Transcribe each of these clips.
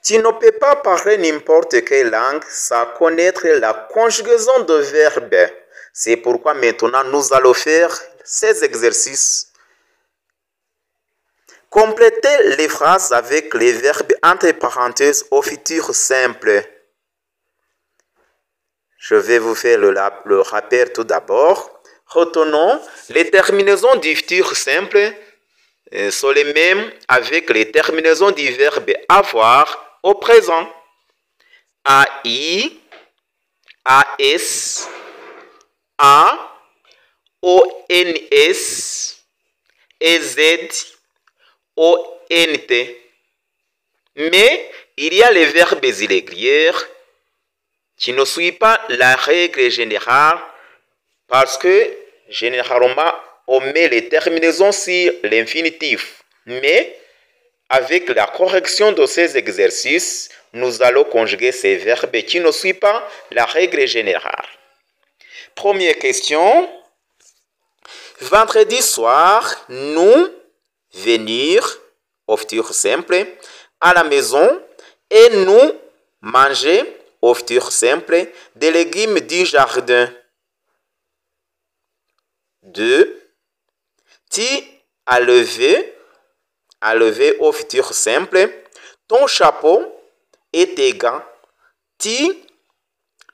Tu ne peux pas parler n'importe quelle langue sans connaître la conjugaison de verbes. C'est pourquoi maintenant nous allons faire ces exercices. Complétez les phrases avec les verbes entre parenthèses au futur simple. Je vais vous faire le rappel tout d'abord. Retenons les terminaisons du futur simple sont les mêmes avec les terminaisons du verbe avoir au présent. AI, AS, A, ONS, EZ, ONT. Mais il y a les verbes irréguliers qui ne suivent pas la règle générale parce que généralement on met les terminaisons sur l'infinitif. Mais avec la correction de ces exercices, nous allons conjuguer ces verbes qui ne suivent pas la règle générale. Première question. Vendredi soir, nous venir au futur simple à la maison et nous manger au futur simple des légumes du jardin. 2. Tu as levé au futur simple ton chapeau et tes gants. Tu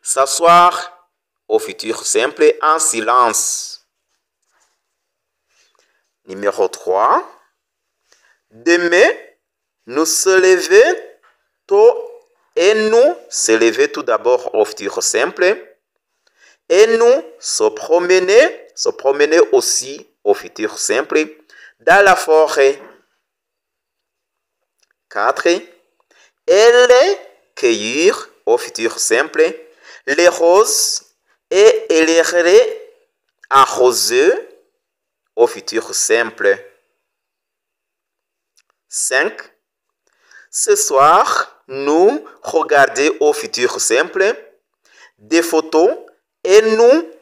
s'asseoir au futur simple en silence. Numéro 3. Demain, nous se lever tôt et nous se lever tout d'abord au futur simple et nous se promener aussi au futur simple dans la forêt. 4. Elle cueillir au futur simple les roses et elle arroser au futur simple. 5. Ce soir, nous regarder au futur simple des photos et nous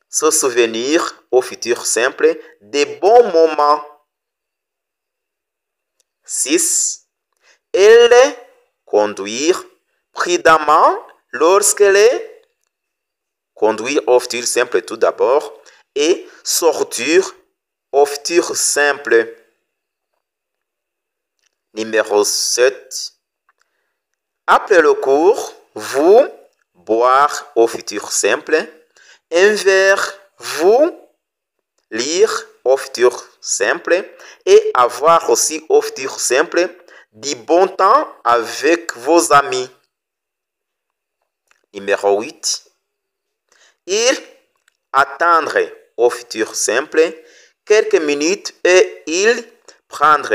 se souvenir au futur simple des bons moments. 6. Elle conduire prudemment lorsqu'elle conduire au futur simple tout d'abord et sortir au futur simple. Numéro 7. Après le cours, vous boire au futur simple. Un verre, vous lire au futur simple et avoir aussi au futur simple du bon temps avec vos amis. Numéro 8. Il attendre au futur simple quelques minutes et il prendre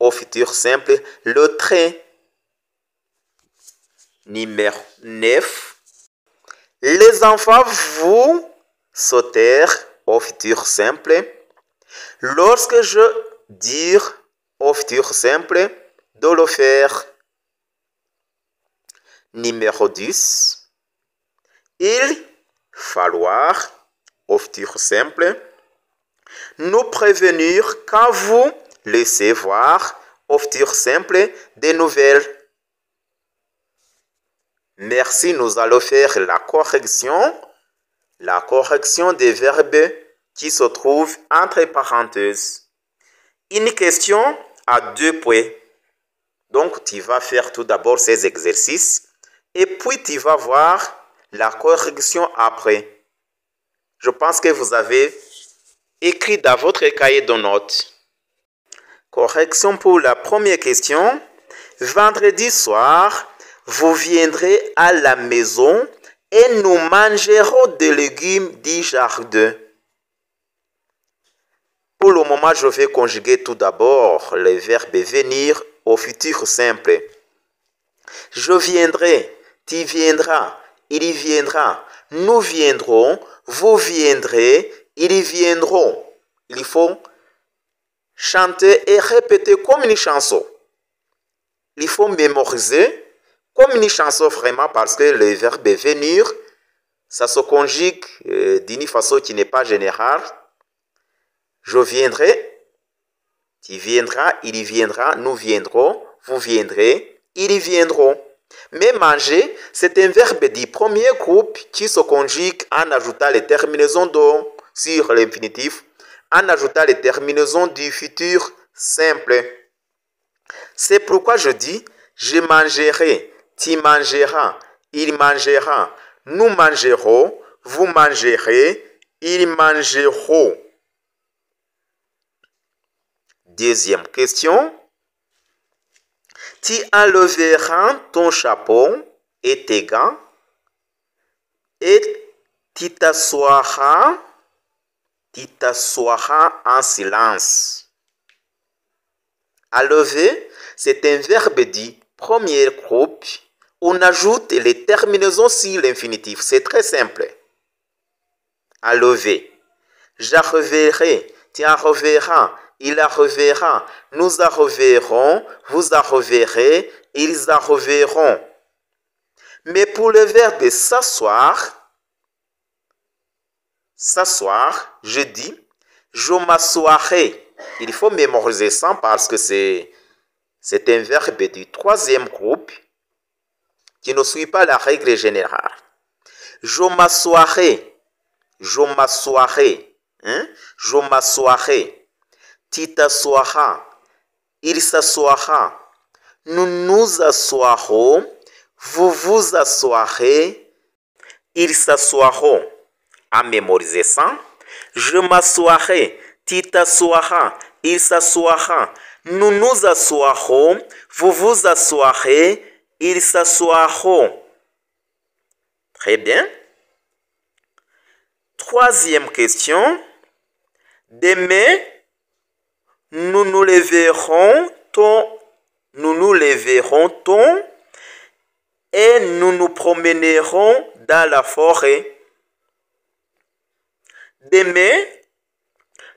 au futur simple le train. Numéro 9. Les enfants vous sautèrent au futur simple. Lorsque je dire au futur simple de le faire. Numéro 10. Il falloir au futur simple nous prévenir quand vous laissez voir au futur simple des nouvelles. Merci, nous allons faire la correction des verbes qui se trouvent entre parenthèses. Une question à 2 points. Donc, tu vas faire tout d'abord ces exercices et puis tu vas voir la correction après. Je pense que vous avez écrit dans votre cahier de notes. Correction pour la première question. Vendredi soir, vous viendrez à la maison et nous mangerons des légumes du jardin. Pour le moment, je vais conjuguer tout d'abord le verbe venir au futur simple. Je viendrai, tu viendras, il viendra, nous viendrons, vous viendrez, ils viendront. Il faut chanter et répéter comme une chanson. Il faut mémoriser comme une chanson vraiment parce que le verbe venir, ça se conjugue d'une façon qui n'est pas générale. Je viendrai, tu viendras, il viendra, nous viendrons, vous viendrez, ils viendront. Mais manger, c'est un verbe du premier groupe qui se conjugue en ajoutant les terminaisons do sur l'infinitif, en ajoutant les terminaisons du futur simple. C'est pourquoi je dis je mangerai, tu mangeras, il mangera, nous mangerons, vous mangerez, ils mangeront. Deuxième question. Tu enlèveras ton chapeau et tes gants et tu t'assoiras en silence. Enlever, c'est un verbe du premier groupe. On ajoute les terminaisons sur l'infinitif. C'est très simple. Enlever. J'arriverai, tu arriveras, il arrivera, nous arriverons, vous arriverez, ils arriveront. Mais pour le verbe s'asseoir, je dis, je m'assoirai. Il faut mémoriser ça parce que c'est un verbe du troisième groupe qui ne suit pas la règle générale. Je m'assoirai. Je m'assoirai. Je m'assoirai. Tu t'assoiras. Il s'assoira. Nous nous assoirons. Vous vous assoirez. Ils s'assoiront. À mémoriser ça. Je m'assoirai. Tu t'assoiras. Il s'assoira. Nous nous assoirons. Vous vous assoirez. Ils s'assoiront. Très bien. Troisième question. Demain, nous nous lèverons tôt et nous nous promènerons dans la forêt. Demain,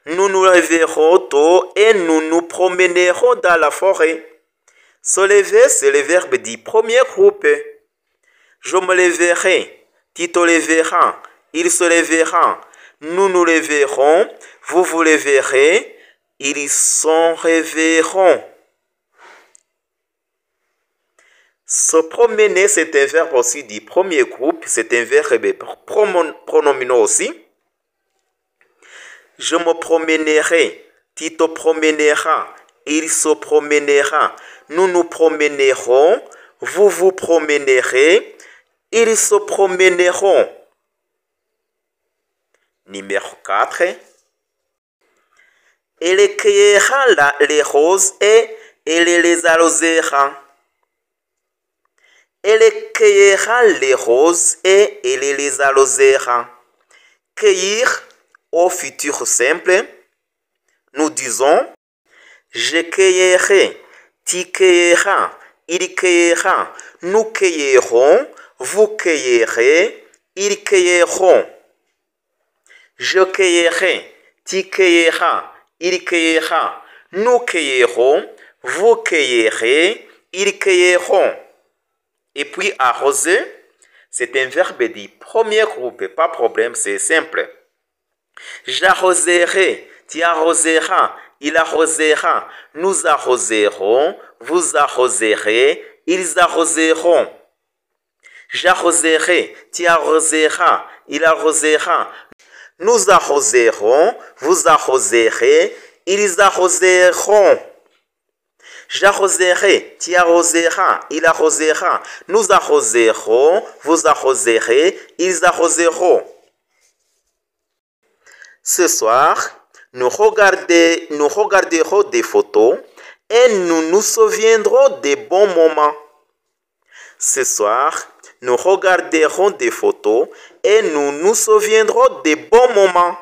nous nous lèverons tôt et nous nous promènerons dans la forêt. Se lever, c'est le verbe du premier groupe. Je me lèverai, tu te lèveras, il se lèvera, nous nous lèverons, vous vous lèverez, ils s'en réveilleront. Se promener, c'est un verbe aussi du premier groupe, c'est un verbe pronominal aussi. Je me promènerai, tu te promèneras, il se promènera, nous nous promènerons, vous vous promènerez, ils se promèneront. Numéro 4. Elle cueillera les roses et elle les arrosera. Elle cueillera les roses et elle les arrosera. Cueillir au futur simple, nous disons je cueillerai, tu cueilleras, il cueillera, nous cueillerons, vous cueillerez, ils cueilleront. Je cueillerai, tu cueilleras, il cueillera, nous cueillerons, vous cueillerez, ils cueilleront. Et puis arroser, c'est un verbe du premier groupe, pas de problème, c'est simple. J'arroserai, tu arroseras, il arrosera, nous arroserons, vous arroserez, ils arroseront. J'arroserai, tu arroseras, il arrosera, nous arroserons, vous arroserez, ils arroseront. J'arroserai, tu arroseras, il arrosera, nous arroserons, vous arroserez, ils arroseront. Ce soir, nous regarderons des photos et nous nous souviendrons des bons moments. Ce soir, nous regarderons des photos et nous nous souviendrons des bons moments.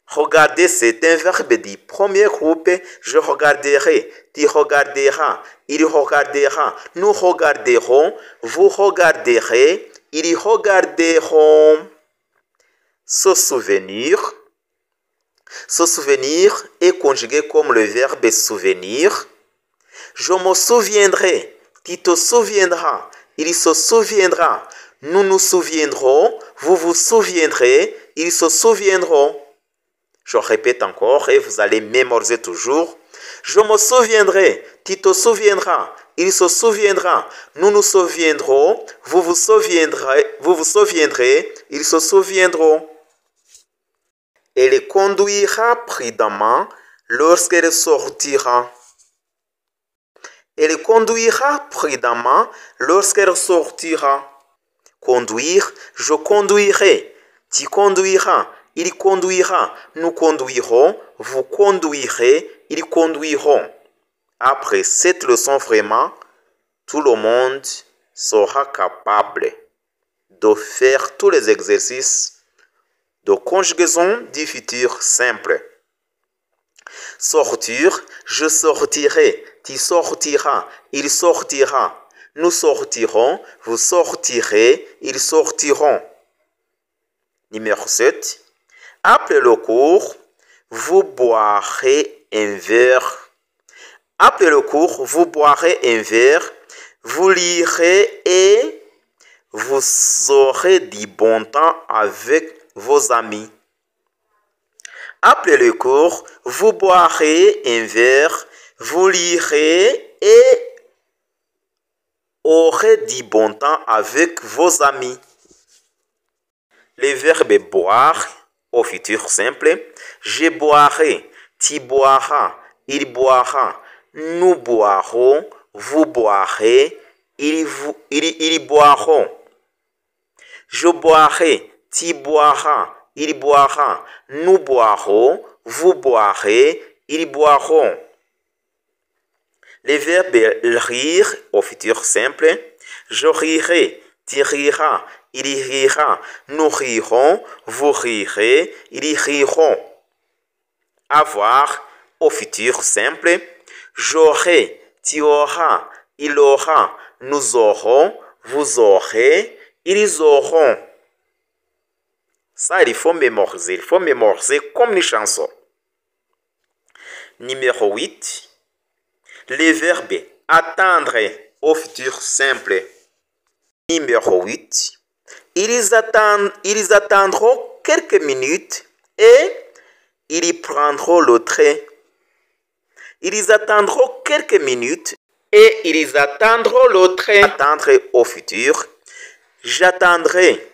Regarder, c'est un verbe du premier groupe. Je regarderai, tu regarderas, il regardera, nous regarderons, vous regarderez, ils regarderont. Se souvenir est conjugué comme le verbe souvenir. Je me souviendrai, tu te souviendras, il se souviendra, nous nous souviendrons, vous vous souviendrez, ils se souviendront. Je répète encore et vous allez mémoriser toujours. Je me souviendrai, tu te souviendras, il se souviendra, nous nous souviendrons, vous vous souviendrez, ils se souviendront. Elle conduira prudemment lorsqu'elle sortira. Elle conduira prudemment lorsqu'elle sortira. Conduire, je conduirai. Tu conduiras, il conduira. Nous conduirons, vous conduirez, ils conduiront. Après cette leçon, vraiment, tout le monde sera capable de faire tous les exercices de conjugaison du futur simple. Sortir, je sortirai, tu sortiras, il sortira. Nous sortirons, vous sortirez, ils sortiront. Numéro 7. Après le cours, vous boirez un verre. Après le cours, vous boirez un verre, vous lirez et vous aurez du bon temps avec vos amis. Après le cours, vous boirez un verre, vous lirez et aurez du bon temps avec vos amis. Le verbe boire au futur simple, je boirai, tu boiras, il boira, nous boirons, vous boirez, ils boiront. Je boirai, tu boiras, il boira, nous boirons, vous boirez, ils boiront. Le verbe rire au futur simple, je rirai, tu riras, il rira, nous rirons, vous rirez, ils riront. Avoir au futur simple, j'aurai, tu auras, il aura, nous aurons, vous aurez, ils auront. Ça, il faut mémoriser comme une chanson. Numéro 8. Les verbes attendre au futur simple. Numéro 8. Ils attendront quelques minutes et ils prendront le train. Ils attendront quelques minutes et ils attendront le train. Attendre au futur. J'attendrai.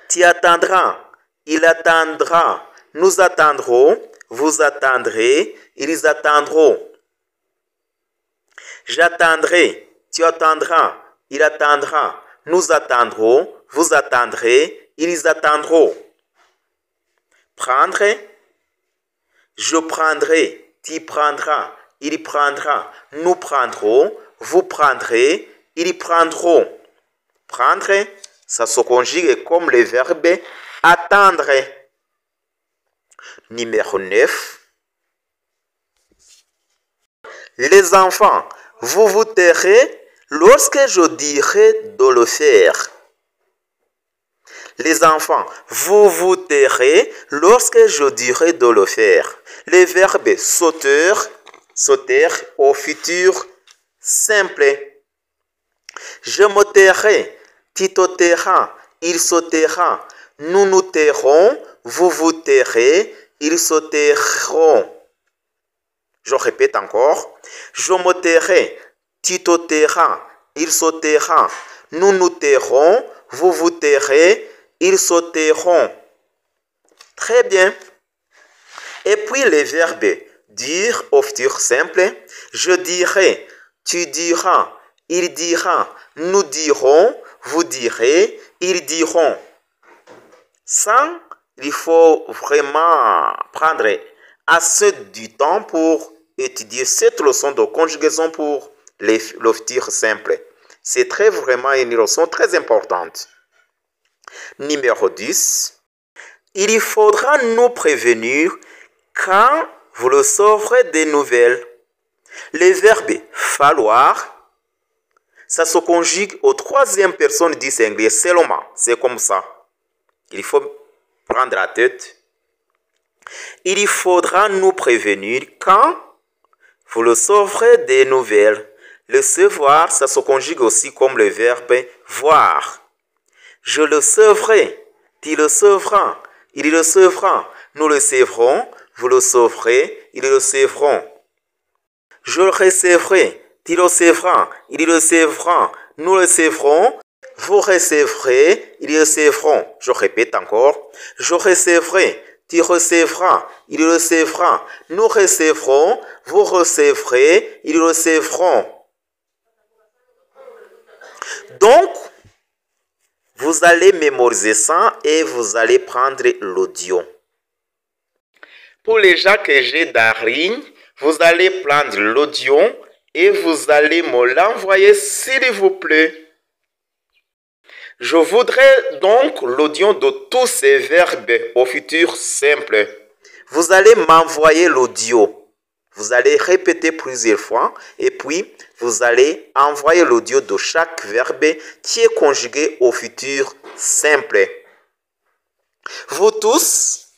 Tu attendras. Il attendra. Nous attendrons. Vous attendrez. Ils attendront. J'attendrai. Tu attendras. Il attendra. Nous attendrons. Vous attendrez. Ils attendront. Prendre. Je prendrai. Tu prendras. Il prendra. Nous prendrons. Vous prendrez. Ils prendront. Prendre, ça se conjugue comme le verbe attendre. Numéro 9. Les enfants, vous vous tairez lorsque je dirai de le faire. Les enfants, vous vous tairez lorsque je dirai de le faire. Le verbe sauter au futur simple. Je me tairai, tu te tairas, il se taira, nous nous tairons, vous vous tairez, ils se tairont. Je répète encore, je me tairai, tu te tairas, il se taira, nous nous tairons, vous vous tairez, ils se tairont. Très bien. Et puis le verbe dire au futur simple, je dirai, tu diras, il dira, nous dirons, vous direz, ils diront. Ça, il faut vraiment prendre assez du temps pour étudier cette leçon de conjugaison pour le futur simple. C'est vraiment une leçon très importante. Numéro 10. Il faudra nous prévenir quand vous recevrez des nouvelles. Le verbe falloir, ça se conjugue aux troisième personne du singulier seulement. C'est comme ça. Il faut prendre la tête. Il faudra nous prévenir quand vous recevrez des nouvelles. Le savoir, ça se conjugue aussi comme le verbe voir. Je le recevrai, tu le recevras, il le recevra, nous le recevrons, vous le recevrez, ils le recevront. Je recevrai, tu recevras, il recevra, nous recevrons, vous recevrez, ils recevront. Je répète encore. Je recevrai, tu recevras, il recevra, nous recevrons, vous recevrez, ils recevront. Donc, vous allez mémoriser ça et vous allez prendre l'audio. Pour les gens que j'ai d'Arine, vous allez prendre l'audio et vous allez me l'envoyer s'il vous plaît. Je voudrais donc l'audio de tous ces verbes au futur simple. Vous allez m'envoyer l'audio. Vous allez répéter plusieurs fois et puis vous allez envoyer l'audio de chaque verbe qui est conjugué au futur simple. Vous tous,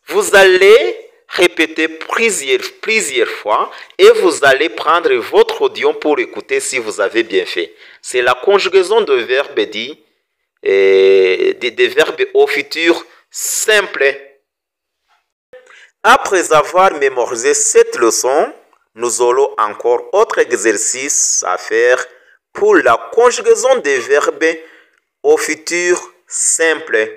vous allez répéter plusieurs fois et vous allez prendre votre audio pour écouter si vous avez bien fait. C'est la conjugaison de verbes dits des verbes au futur simple. Après avoir mémorisé cette leçon, nous aurons encore autre exercice à faire pour la conjugaison des verbes au futur simple.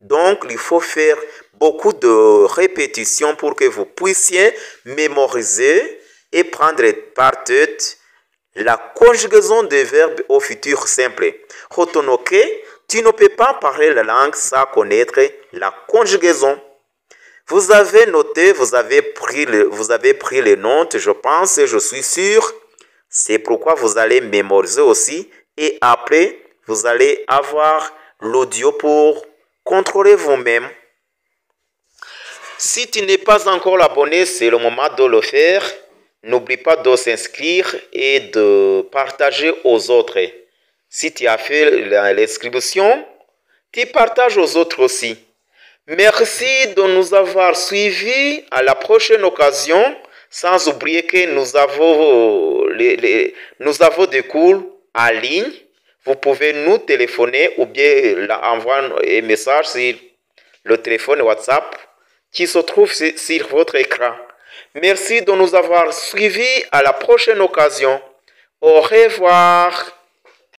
Donc, il faut faire beaucoup de répétitions pour que vous puissiez mémoriser et prendre par tête la conjugaison des verbes au futur simple. Retenez que tu ne peux pas parler la langue sans connaître la conjugaison. Vous avez noté, vous avez pris les notes, je pense, et je suis sûr. C'est pourquoi vous allez mémoriser aussi. Et après, vous allez avoir l'audio pour contrôler vous-même. Si tu n'es pas encore abonné, c'est le moment de le faire. N'oublie pas de s'inscrire et de partager aux autres. Si tu as fait l'inscription, tu partages aux autres aussi. Merci de nous avoir suivis. À la prochaine occasion, sans oublier que nous avons des cours en ligne. Vous pouvez nous téléphoner ou bien envoyer un message sur le téléphone WhatsApp qui se trouve sur votre écran. Merci de nous avoir suivis. À la prochaine occasion. Au revoir.